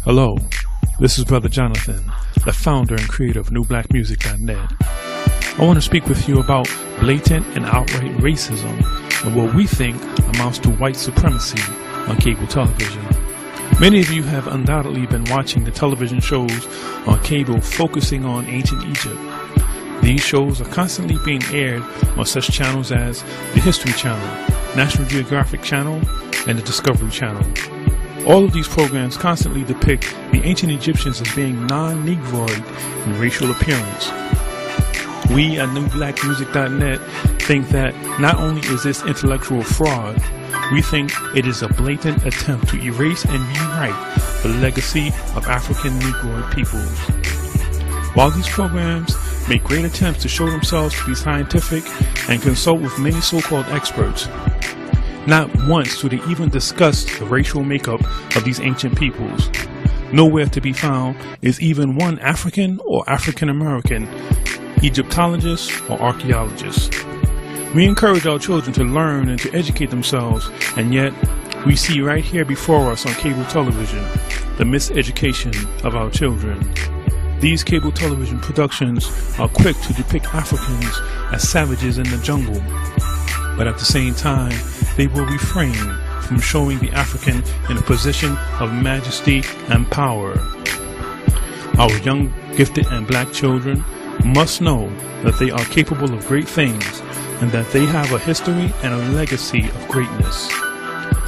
Hello, this is Brother Jonathan, the founder and creator of NewBlackMusic.net. I want to speak with you about blatant and outright racism and what we think amounts to white supremacy on cable television. Many of you have undoubtedly been watching the television shows on cable focusing on ancient Egypt. These shows are constantly being aired on such channels as the History Channel, National Geographic Channel, and the Discovery Channel. All of these programs constantly depict the ancient Egyptians as being non-Negroid in racial appearance. We at NewBlackMusic.net think that not only is this intellectual fraud, we think it is a blatant attempt to erase and rewrite the legacy of African Negroid peoples. While these programs make great attempts to show themselves to be scientific and consult with many so-called experts, not once do they even discuss the racial makeup of these ancient peoples. Nowhere to be found is even one African or African American Egyptologist or archaeologist. We encourage our children to learn and to educate themselves, and yet we see right here before us on cable television the miseducation of our children. These cable television productions are quick to depict Africans as savages in the jungle, but at the same time, they will refrain from showing the African in a position of majesty and power. Our young, gifted, and black children must know that they are capable of great things and that they have a history and a legacy of greatness.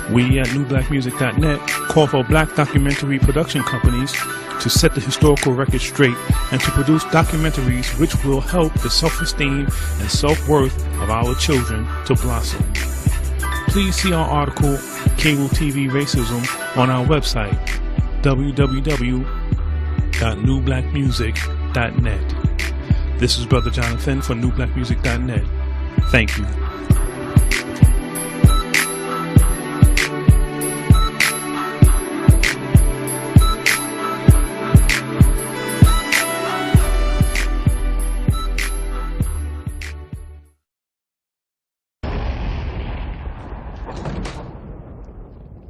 We at NewBlackMusic.net call for black documentary production companies to set the historical record straight and to produce documentaries which will help the self-esteem and self-worth of our children to blossom. Please see our article, Cable TV Racism, on our website, www.newblackmusic.net. This is Brother Jonathan for NewBlackMusic.net. Thank you.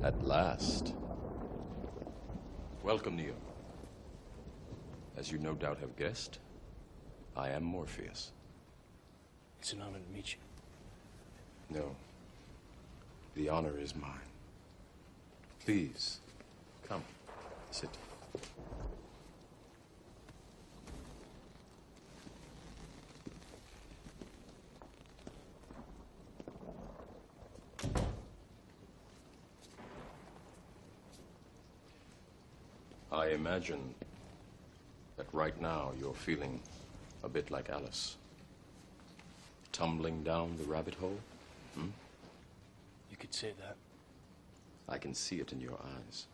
At last. Welcome, Neo. As you no doubt have guessed, I am Morpheus. It's an honor to meet you. No. The honor is mine. Please, come, sit. I imagine that right now you're feeling a bit like Alice. Tumbling down the rabbit hole? You could say that. I can see it in your eyes.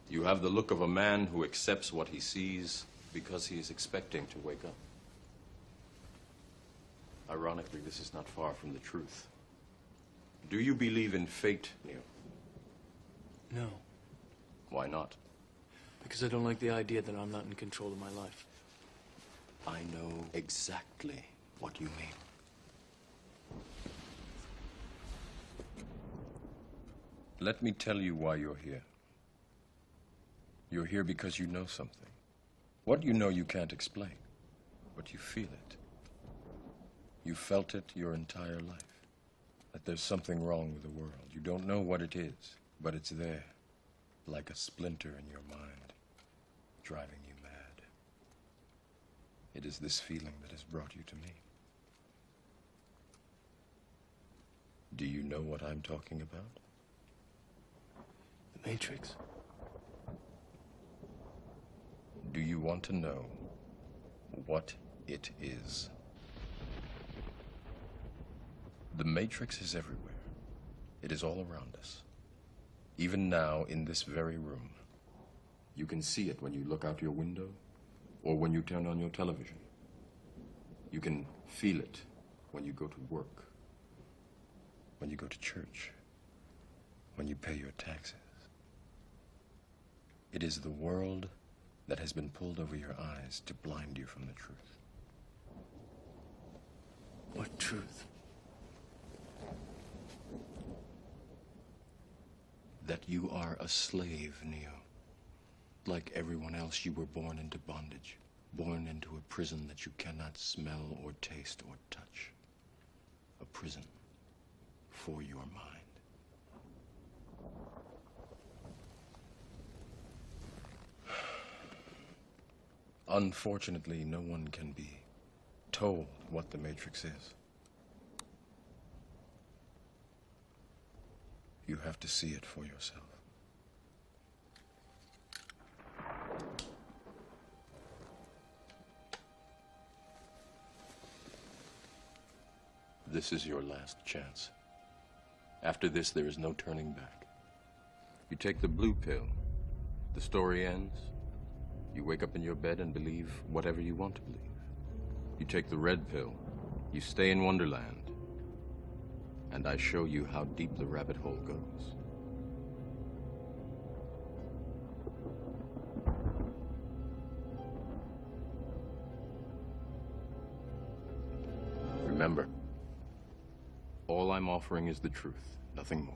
You have the look of a man who accepts what he sees because he is expecting to wake up. Ironically, this is not far from the truth. Do you believe in fate, Neo? No, Why not? because I don't like the idea that I'm not in control of my life. I know exactly what you mean. Let me tell you why you're here. You're here because you know something. What you know you can't explain, but you feel it. You felt it your entire life, that there's something wrong with the world. You don't know what it is, but it's there, like a splinter in your mind, driving you mad. It is this feeling that has brought you to me. Do you know what I'm talking about? The Matrix. Do you want to know what it is? The Matrix is everywhere. It is all around us. Even now, in this very room. You can see it when you look out your window or when you turn on your television. You can feel it when you go to work, when you go to church, when you pay your taxes. It is the world that has been pulled over your eyes to blind you from the truth. What truth? That you are a slave, Neo. like everyone else, you were born into bondage. Born into a prison that you cannot smell or taste or touch. A prison for your mind. Unfortunately, no one can be told what the Matrix is. You have to see it for yourself. This is your last chance. After this, there is no turning back. You take the blue pill, the story ends. You wake up in your bed and believe whatever you want to believe. You take the red pill, you stay in Wonderland, and I show you how deep the rabbit hole goes. Remember, all I'm offering is the truth, nothing more.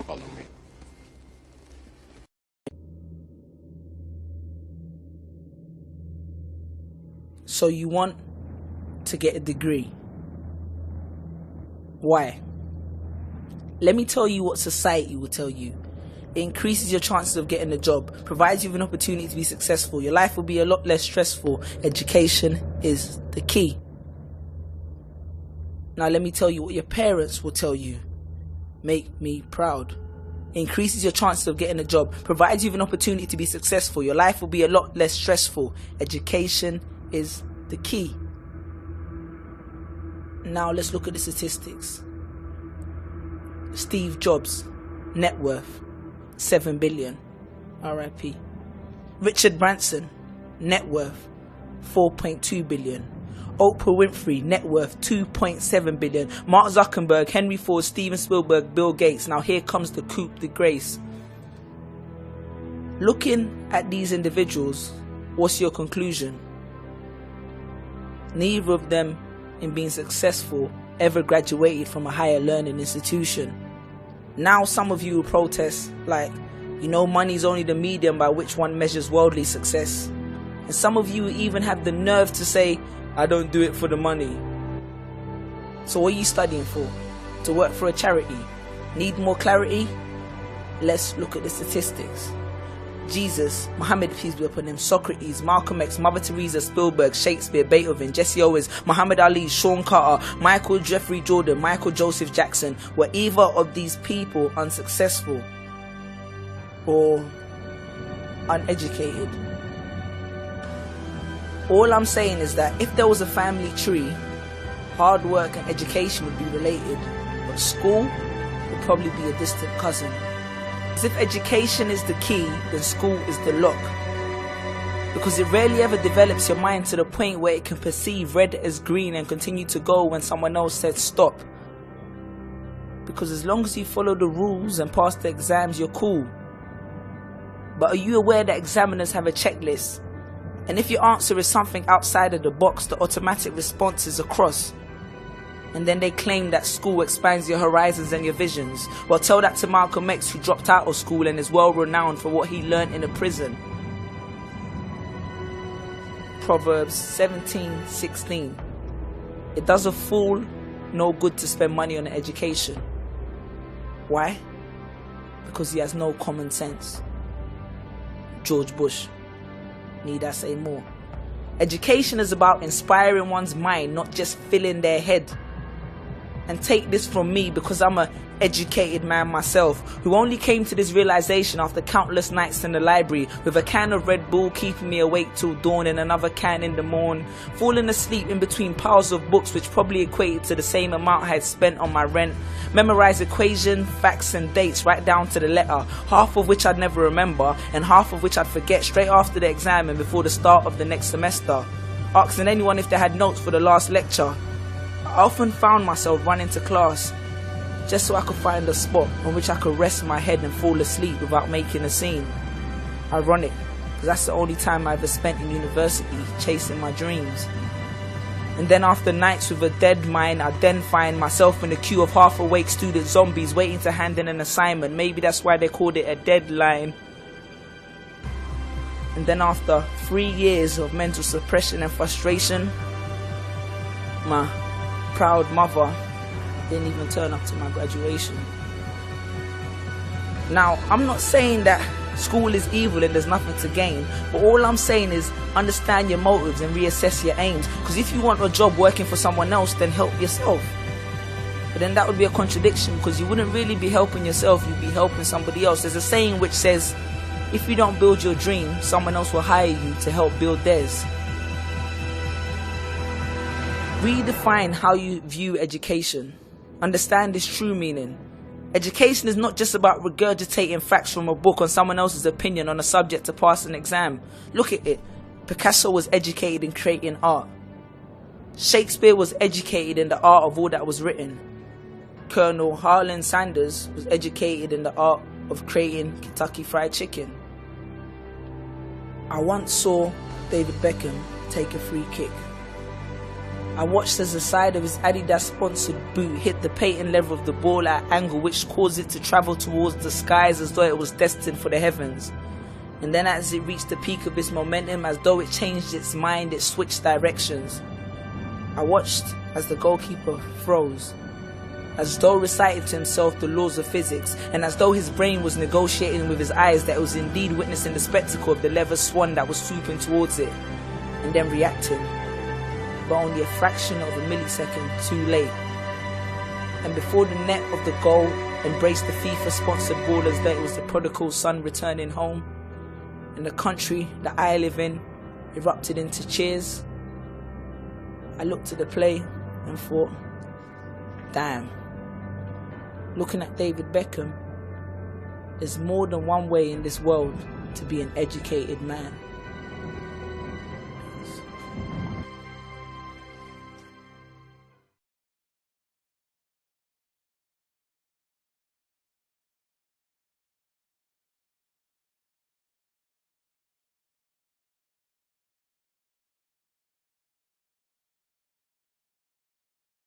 Follow me. So you want to get a degree. Why? Let me tell you what society will tell you. It increases your chances of getting a job, provides you with an opportunity to be successful. Your life will be a lot less stressful. Education is the key. Now let me tell you what your parents will tell you. Make me proud. It increases your chances of getting a job, provides you with an opportunity to be successful. Your life will be a lot less stressful. Education is the key. Now let's look at the statistics. Steve Jobs, net worth, 7 billion, RIP. Richard Branson, net worth, 4.2 billion. Oprah Winfrey, net worth, 2.7 billion. Mark Zuckerberg, Henry Ford, Steven Spielberg, Bill Gates. Now here comes the coup de grace. Looking at these individuals, what's your conclusion? Neither of them, in being successful, ever graduated from a higher learning institution. Now some of you will protest like, money's only the medium by which one measures worldly success. And some of you even have the nerve to say, I don't do it for the money. So what are you studying for? To work for a charity? Need more clarity? Let's look at the statistics. Jesus, Muhammad, peace be upon him, Socrates, Malcolm X, Mother Teresa, Spielberg, Shakespeare, Beethoven, Jesse Owens, Muhammad Ali, Sean Carter, Michael Jeffrey Jordan, Michael Joseph Jackson. Were either of these people unsuccessful or uneducated? All I'm saying is that if there was a family tree, hard work and education would be related, but school would probably be a distant cousin. Because if education is the key, then school is the lock. Because it rarely ever develops your mind to the point where it can perceive red as green and continue to go when someone else said stop. Because as long as you follow the rules and pass the exams, you're cool. But are you aware that examiners have a checklist? And if your answer is something outside of the box, the automatic response is a cross. And then they claim that school expands your horizons and your visions. Well, tell that to Malcolm X, who dropped out of school and is well renowned for what he learned in a prison. Proverbs 17:16. It does a fool no good to spend money on education. Why? Because he has no common sense. George Bush. Need I say more? Education is about inspiring one's mind, not just filling their head. And take this from me, because I'm an educated man myself, who only came to this realization after countless nights in the library, with a can of Red Bull keeping me awake till dawn and another can in the morn, falling asleep in between piles of books which probably equated to the same amount I had spent on my rent, memorize equation, facts and dates right down to the letter, half of which I'd never remember and half of which I'd forget straight after the exam and before the start of the next semester, asking anyone if they had notes for the last lecture. I often found myself running to class just so I could find a spot on which I could rest my head and fall asleep without making a scene. Ironic, because that's the only time I ever spent in university chasing my dreams. And then after nights with a dead mind, I'd then find myself in a queue of half-awake student zombies waiting to hand in an assignment. Maybe that's why they called it a deadline. And then after 3 years of mental suppression and frustration, my proud mother didn't even turn up to my graduation. Now, I'm not saying that school is evil and there's nothing to gain, but all I'm saying is understand your motives and reassess your aims, because if you want a job working for someone else, then help yourself. But then that would be a contradiction, because you wouldn't really be helping yourself, you'd be helping somebody else. There's a saying which says, if you don't build your dream, someone else will hire you to help build theirs. Redefine how you view education. Understand its true meaning. Education is not just about regurgitating facts from a book on someone else's opinion on a subject to pass an exam. Look at it. Picasso was educated in creating art. Shakespeare was educated in the art of all that was written. Colonel Harlan Sanders was educated in the art of creating Kentucky Fried Chicken. I once saw David Beckham take a free kick. I watched as the side of his Adidas sponsored boot hit the patent leather of the ball at an angle which caused it to travel towards the skies as though it was destined for the heavens. And then as it reached the peak of its momentum, as though it changed its mind, it switched directions. I watched as the goalkeeper froze, as though reciting to himself the laws of physics, and as though his brain was negotiating with his eyes that it was indeed witnessing the spectacle of the leather swan that was swooping towards it, and then reacting. But only a fraction of a millisecond too late. And before the net of the goal embraced the FIFA-sponsored ball as though it was the prodigal son returning home, and the country that I live in erupted into cheers, I looked at the play and thought, damn, looking at David Beckham, there's more than one way in this world to be an educated man.